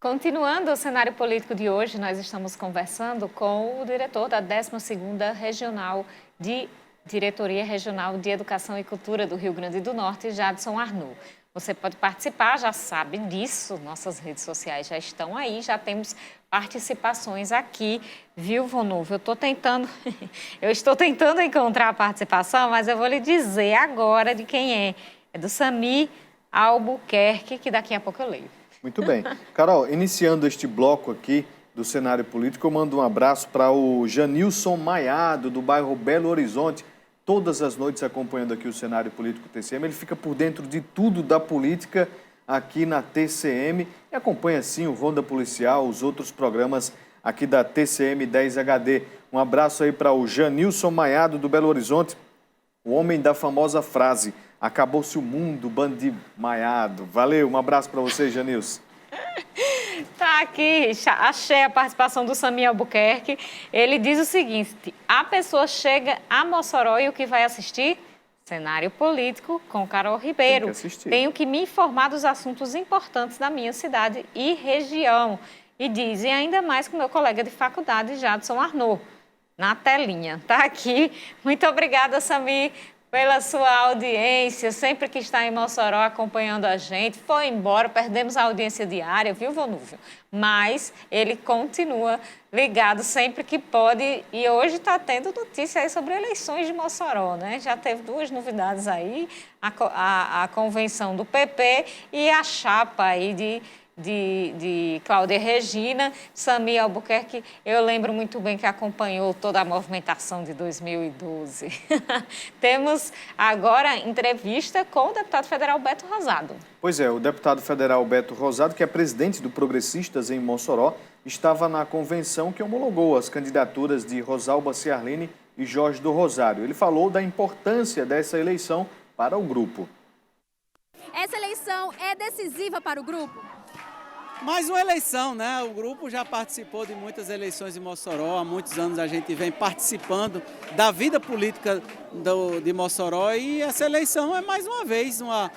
Continuando o cenário político de hoje, nós estamos conversando com o diretor da 12ª Diretoria Regional de Educação e Cultura do Rio Grande do Norte, Jadson Arnaud. Você pode participar, já sabe disso, nossas redes sociais já estão aí, já temos participações aqui, viu, Vonulfo? Eu estou tentando encontrar a participação, mas eu vou lhe dizer agora de quem é. É do Sami Albuquerque, que daqui a pouco eu leio. Muito bem. Carol, iniciando este bloco aqui do cenário político, eu mando um abraço para o Janilson Maiado, do bairro Belo Horizonte, todas as noites acompanhando aqui o cenário político TCM. Ele fica por dentro de tudo da política aqui na TCM e acompanha, sim, o Ronda Policial, os outros programas aqui da TCM 10 HD. Um abraço aí para o Janilson Maiado, do Belo Horizonte, o homem da famosa frase: acabou-se o mundo, bando maiado. Valeu, um abraço para você, Janilson. Tá aqui, achei a participação do Sami Albuquerque. Ele diz o seguinte: a pessoa chega a Mossoró e o que vai assistir? Cenário político com Carol Ribeiro. Tenho que me informar dos assuntos importantes da minha cidade e região. E dizem ainda mais com meu colega de faculdade, Jadson Arnaud. Na telinha, tá aqui. Muito obrigada, Sami, pela sua audiência, sempre que está em Mossoró acompanhando a gente. Foi embora, perdemos a audiência diária, viu, Vonúvio? Mas ele continua ligado sempre que pode e hoje está tendo notícia aí sobre eleições de Mossoró, né? Já teve duas novidades aí, a convenção do PP e a chapa aí de Cláudia Regina. Sami Albuquerque, eu lembro muito bem que acompanhou toda a movimentação de 2012. Temos agora entrevista com o deputado federal Beto Rosado. Pois é, o deputado federal Beto Rosado, que é presidente do Progressistas em Mossoró, estava na convenção que homologou as candidaturas de Rosalba Ciarline e Jorge do Rosário. Ele falou da importância dessa eleição para o grupo. Essa eleição é decisiva para o grupo? Mais uma eleição, né? O grupo já participou de muitas eleições em Mossoró. Há muitos anos a gente vem participando da vida política de Mossoró e essa eleição é mais uma vez uma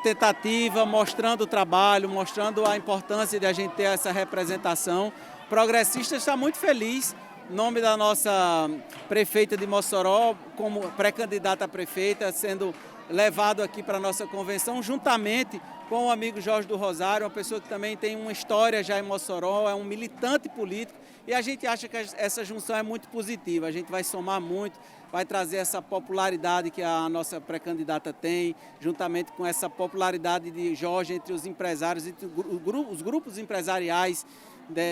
tentativa, mostrando o trabalho, mostrando a importância de a gente ter essa representação. O Progressista está muito feliz, em nome da nossa prefeita de Mossoró, como pré-candidata a prefeita, sendo levado aqui para a nossa convenção, juntamente com o amigo Jorge do Rosário, uma pessoa que também tem uma história já em Mossoró, é um militante político, e a gente acha que essa junção é muito positiva. A gente vai somar muito, vai trazer essa popularidade que a nossa pré-candidata tem, juntamente com essa popularidade de Jorge entre os empresários, entre os grupos empresariais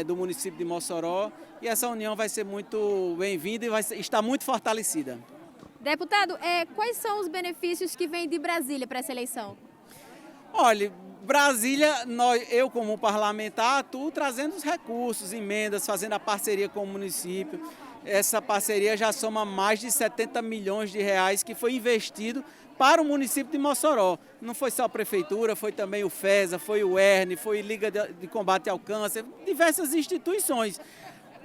do município de Mossoró, e essa união vai ser muito bem-vinda e está muito fortalecida. Deputado, quais são os benefícios que vêm de Brasília para essa eleição? Olha, Brasília, eu como parlamentar atuo trazendo os recursos, emendas, fazendo a parceria com o município. Essa parceria já soma mais de 70 milhões de reais que foi investido para o município de Mossoró. Não foi só a prefeitura, foi também o FESA, foi o ERN, foi Liga de Combate ao Câncer, diversas instituições.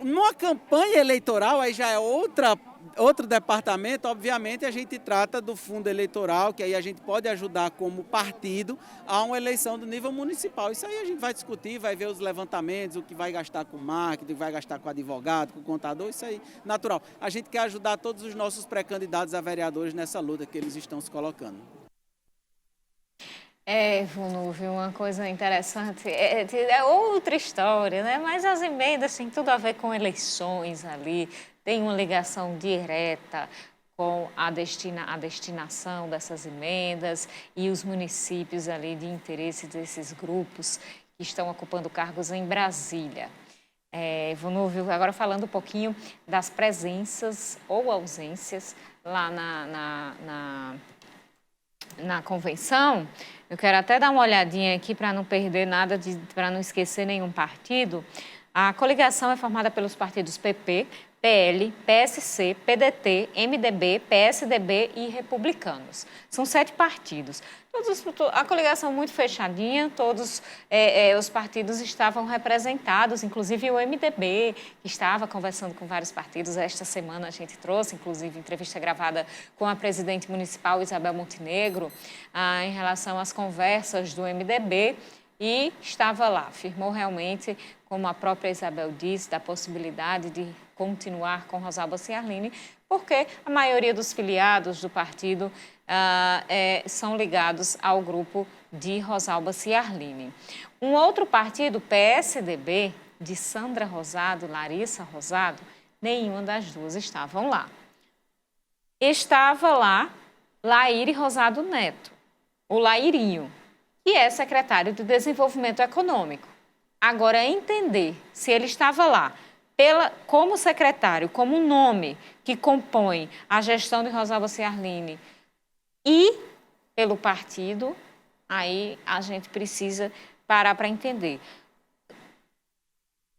Numa campanha eleitoral, aí já é outro departamento, obviamente a gente trata do fundo eleitoral, que aí a gente pode ajudar como partido a uma eleição do nível municipal. Isso aí a gente vai discutir, vai ver os levantamentos, o que vai gastar com marketing, o que vai gastar com advogado, com contador, isso aí, natural. A gente quer ajudar todos os nossos pré-candidatos a vereadores nessa luta que eles estão se colocando. Vonúvio, uma coisa interessante, é outra história, né? Mas as emendas têm tudo a ver com eleições ali, tem uma ligação direta com a destinação dessas emendas e os municípios ali de interesse desses grupos que estão ocupando cargos em Brasília. Vonúvio, agora falando um pouquinho das presenças ou ausências lá na convenção, eu quero até dar uma olhadinha aqui para não perder nada, para não esquecer nenhum partido. A coligação é formada pelos partidos PP, PL, PSC, PDT, MDB, PSDB e Republicanos. São 7 partidos. A coligação muito fechadinha, todos os partidos estavam representados, inclusive o MDB, que estava conversando com vários partidos. Esta semana a gente trouxe, inclusive, entrevista gravada com a presidente municipal, Isabel Montenegro, em relação às conversas do MDB. e estava lá, afirmou realmente, como a própria Isabel disse, da possibilidade de continuar com Rosalba Ciarline, porque a maioria dos filiados do partido são ligados ao grupo de Rosalba Ciarline. Um outro partido, PSDB, de Sandra Rosado, Larissa Rosado, nenhuma das duas estavam lá. Estava lá Laíre Rosado Neto, o Lairinho, que é secretário de Desenvolvimento Econômico. Agora, entender se ele estava lá como secretário, como um nome que compõe a gestão de Rosalba Ciarline e pelo partido, aí a gente precisa parar para entender.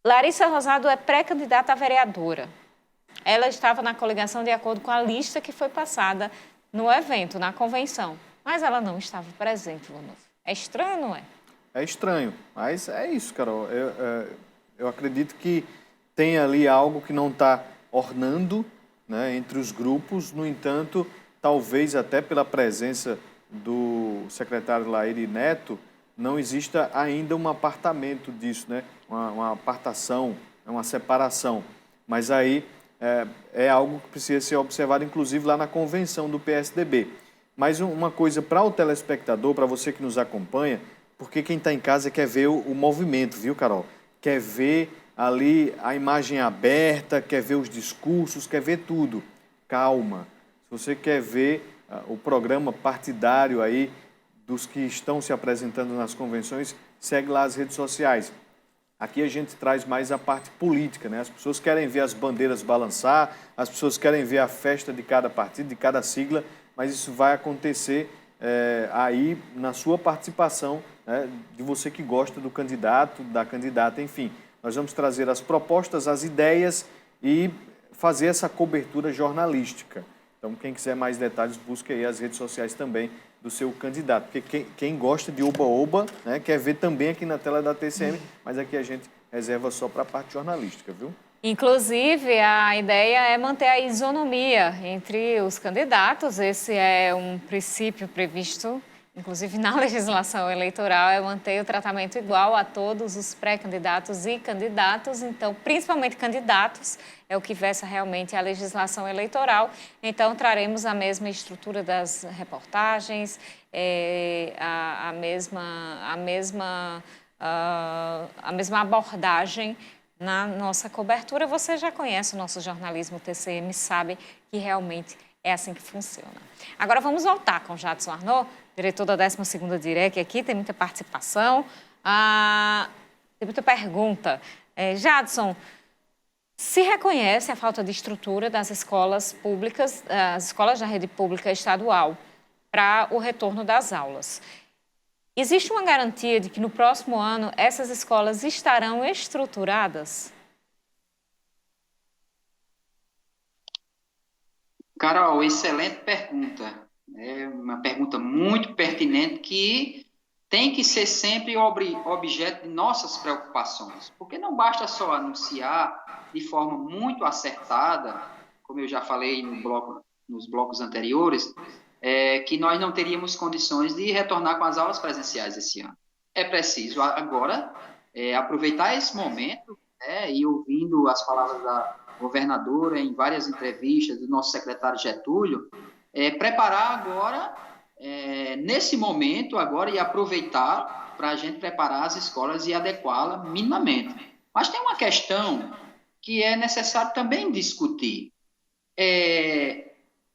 Larissa Rosado é pré-candidata a vereadora. Ela estava na coligação de acordo com a lista que foi passada no evento, na convenção. Mas ela não estava presente, Lonofo. É estranho, não é? É estranho, mas é isso, Carol. Eu acredito que tem ali algo que não está ornando, né, entre os grupos. No entanto, talvez até pela presença do secretário Laíre Neto, não exista ainda um apartamento disso, né? Uma apartação, uma separação. Mas aí é algo que precisa ser observado, inclusive, lá na convenção do PSDB. Mas uma coisa para o telespectador, para você que nos acompanha, porque quem está em casa quer ver o movimento, viu, Carol? Quer ver ali a imagem aberta, quer ver os discursos, quer ver tudo. Calma. Se você quer ver o programa partidário aí dos que estão se apresentando nas convenções, segue lá as redes sociais. Aqui a gente traz mais a parte política, né? As pessoas querem ver as bandeiras balançar, as pessoas querem ver a festa de cada partido, de cada sigla, mas isso vai acontecer aí na sua participação, né, de você que gosta do candidato, da candidata, enfim. Nós vamos trazer as propostas, as ideias e fazer essa cobertura jornalística. Então, quem quiser mais detalhes, busque aí as redes sociais também do seu candidato. Porque quem gosta de oba-oba, né, quer ver também aqui na tela da TCM, mas aqui a gente reserva só para a parte jornalística, viu? Inclusive, a ideia é manter a isonomia entre os candidatos. Esse é um princípio previsto, inclusive na legislação eleitoral, é manter o tratamento igual a todos os pré-candidatos e candidatos. Então, principalmente candidatos, é o que versa realmente a legislação eleitoral. Então, traremos a mesma estrutura das reportagens, a mesma abordagem na nossa cobertura. Você já conhece o nosso jornalismo TCM, sabe que realmente é assim que funciona. Agora vamos voltar com Jadson Arnaud, diretor da 12ª DIREC aqui, tem muita participação, tem muita pergunta. Jadson, se reconhece a falta de estrutura das escolas públicas, as escolas da rede pública estadual, para o retorno das aulas. Existe uma garantia de que no próximo ano essas escolas estarão estruturadas? Carol, excelente pergunta. É uma pergunta muito pertinente que tem que ser sempre objeto de nossas preocupações. Porque não basta só anunciar de forma muito acertada, como eu já falei nos blocos anteriores, que nós não teríamos condições de retornar com as aulas presenciais esse ano. É preciso agora aproveitar esse momento, e ouvindo as palavras da governadora em várias entrevistas do nosso secretário Getúlio, preparar agora, nesse momento agora, e aproveitar para a gente preparar as escolas e adequá-la minimamente. Mas tem uma questão que é necessário também discutir.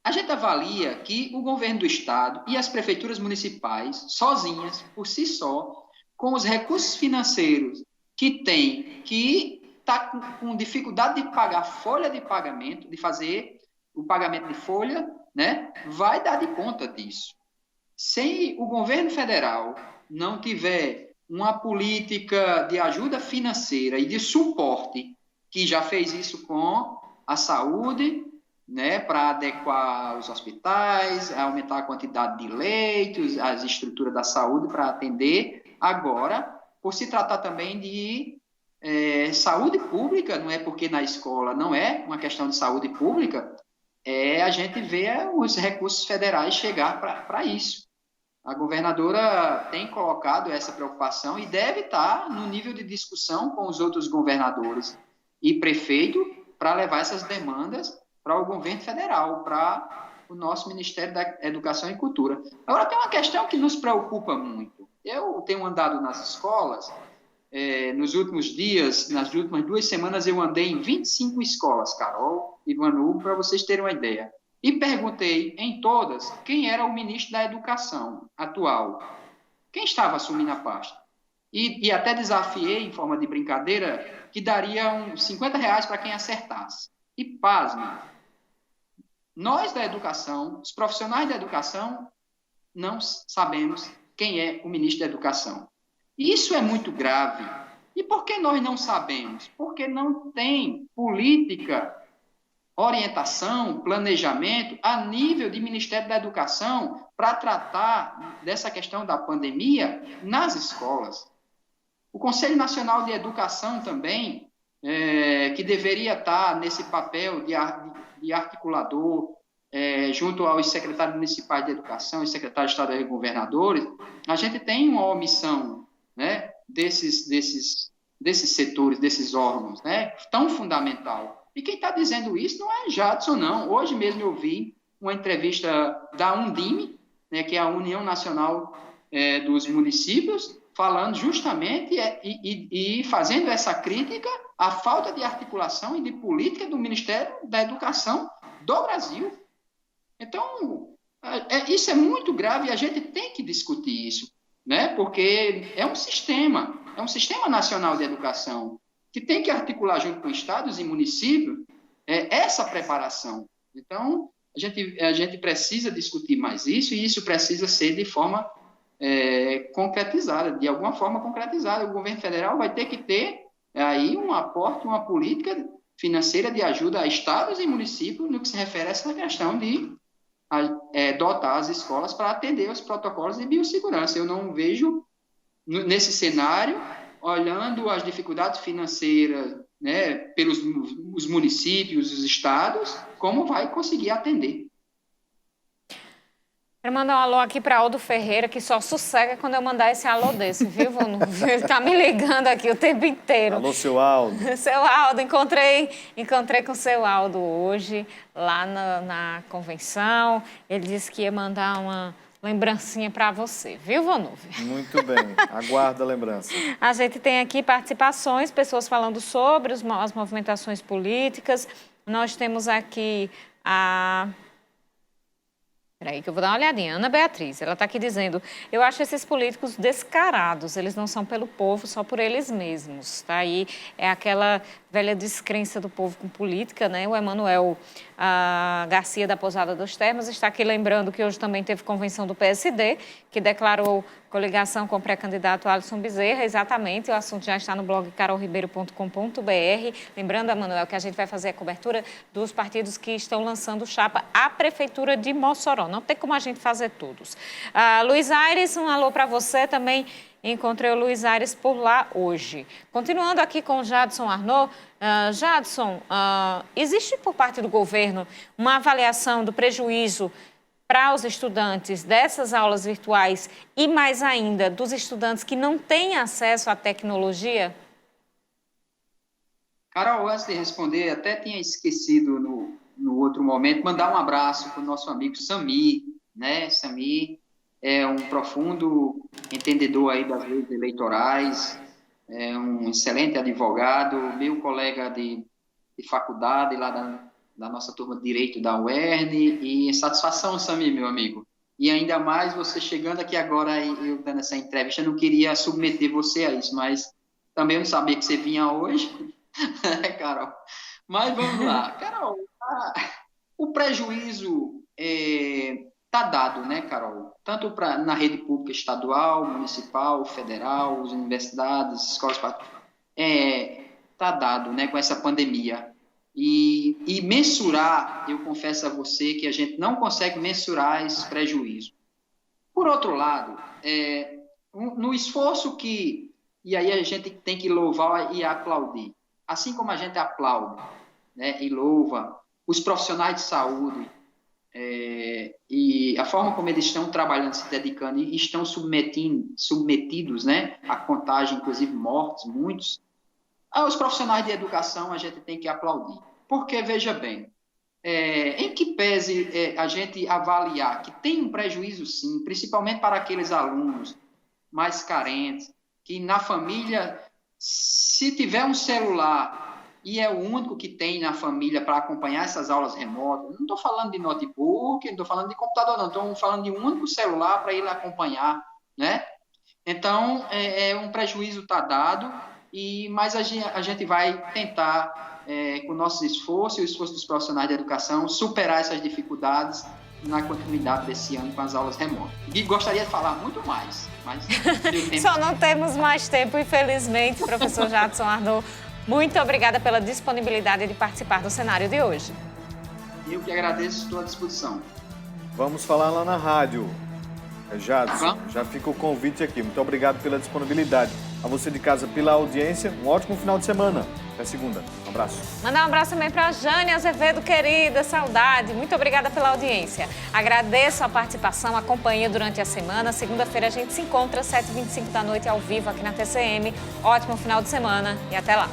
A gente avalia que o governo do estado e as prefeituras municipais, sozinhas, por si só, com os recursos financeiros que tem, que está com dificuldade de pagar folha de pagamento, de fazer o pagamento de folha, né, vai dar de conta disso. Se o governo federal não tiver uma política de ajuda financeira e de suporte, que já fez isso com a saúde, né, para adequar os hospitais, aumentar a quantidade de leitos, as estruturas da saúde para atender. Agora, por se tratar também de saúde pública, não é porque na escola não é uma questão de saúde pública, a gente vê os recursos federais chegar para isso. A governadora tem colocado essa preocupação e deve estar no nível de discussão com os outros governadores e prefeito para levar essas demandas para o governo federal, para o nosso Ministério da Educação e Cultura. Agora, tem uma questão que nos preocupa muito. Eu tenho andado nas escolas, nos últimos dias, nas últimas 2 semanas, eu andei em 25 escolas, Carol e Manu, para vocês terem uma ideia. E perguntei em todas quem era o ministro da Educação atual, quem estava assumindo a pasta. E até desafiei, em forma de brincadeira, que daria uns R$50 para quem acertasse. E pasme, nós da educação, os profissionais da educação, não sabemos quem é o ministro da Educação. Isso é muito grave. E por que nós não sabemos? Porque não tem política, orientação, planejamento a nível de Ministério da Educação para tratar dessa questão da pandemia nas escolas. O Conselho Nacional de Educação também, que deveria estar nesse papel de articulador, junto aos secretários municipais de educação e secretários estaduais e governadores, a gente tem uma omissão, né, desses setores, desses órgãos, né, tão fundamental. E quem está dizendo isso não é Jadson, não. Hoje mesmo eu vi uma entrevista da Undime, né, que é a União Nacional dos Municípios, falando justamente e fazendo essa crítica à falta de articulação e de política do Ministério da Educação do Brasil. Então, isso é muito grave e a gente tem que discutir isso, né? Porque é um sistema nacional de educação que tem que articular junto com estados e municípios essa preparação. Então, a gente precisa discutir mais isso e isso precisa ser de forma concretizada, de alguma forma concretizada. O governo federal vai ter que ter aí um aporte, uma política financeira de ajuda a estados e municípios no que se refere a essa questão de dotar as escolas para atender os protocolos de biossegurança. Eu não vejo, nesse cenário, olhando as dificuldades financeiras, né, pelos os municípios, os estados, como vai conseguir atender. Quero mandar um alô aqui para Aldo Ferreira, que só sossega quando eu mandar esse alô desse, viu? Ele está me ligando aqui o tempo inteiro. Alô, seu Aldo. Seu Aldo, encontrei com o seu Aldo hoje, lá na convenção. Ele disse que ia mandar uma lembrancinha para você, viu, Vanúvia? Muito bem, aguarda a lembrança. A gente tem aqui participações, pessoas falando sobre as movimentações políticas. Nós temos aqui a... Peraí que eu vou dar uma olhadinha. Ana Beatriz, ela está aqui dizendo: eu acho esses políticos descarados, eles não são pelo povo, só por eles mesmos. Tá aí, é aquela velha descrença do povo com política, né? O Emanuel Garcia da Pousada dos Termos está aqui lembrando que hoje também teve convenção do PSD, que declarou coligação com o pré-candidato Alisson Bezerra. Exatamente, o assunto já está no blog carolribeiro.com.br. Lembrando, Emanuel, que a gente vai fazer a cobertura dos partidos que estão lançando chapa à Prefeitura de Mossoró. Não tem como a gente fazer todos. Luiz Aires, um alô para você também. Encontrei o Luiz Aires por lá hoje. Continuando aqui com o Jadson Arnaud. Jadson, existe por parte do governo uma avaliação do prejuízo para os estudantes dessas aulas virtuais e, mais ainda, dos estudantes que não têm acesso à tecnologia? Carol, antes de responder, até tinha esquecido no outro momento, mandar um abraço para o nosso amigo Samir, né? Samir é um profundo entendedor aí das leis eleitorais, é um excelente advogado, meu colega de faculdade lá da nossa turma de Direito da UERN, e satisfação, Samir, meu amigo. E ainda mais você chegando aqui agora e eu dando essa entrevista, eu não queria submeter você a isso, mas também eu não sabia que você vinha hoje, Carol. Mas vamos lá. Carol, o prejuízo está dado, né, Carol? Tanto na rede pública estadual, municipal, federal, as universidades, escolas particulares, está dado, né, com essa pandemia. E mensurar, eu confesso a você que a gente não consegue mensurar esse prejuízo. Por outro lado, no esforço e aí a gente tem que louvar e aplaudir, assim como a gente aplaude, né, e louva os profissionais de saúde, e a forma como eles estão trabalhando, se dedicando e estão submetidos, né, à contagem, inclusive mortos, muitos, os profissionais de educação a gente tem que aplaudir. Porque, veja bem, em que pese a gente avaliar que tem um prejuízo, sim, principalmente para aqueles alunos mais carentes, que na família, se tiver um celular e é o único que tem na família para acompanhar essas aulas remotas, não estou falando de notebook, não estou falando de computador, não, estou falando de um único celular para ele acompanhar, né? Então, um prejuízo está dado, mas a gente vai tentar, com o nosso esforço e o esforço dos profissionais de educação, superar essas dificuldades na continuidade desse ano com as aulas remotas. E gostaria de falar muito mais, mas só não temos mais tempo, infelizmente, professor Jadson Arnaud. Muito obrigada pela disponibilidade de participar do cenário de hoje. Eu que agradeço, estou à disposição. Vamos falar lá na rádio. Jadson, já fica o convite aqui. Muito obrigado pela disponibilidade. A você de casa pela audiência. Um ótimo final de semana. Até segunda. Um abraço. Mandar um abraço também para a Jane Azevedo, querida, saudade. Muito obrigada pela audiência. Agradeço a participação, a companhia durante a semana. Segunda-feira a gente se encontra às 7h25 da noite ao vivo aqui na TCM. Ótimo final de semana e até lá.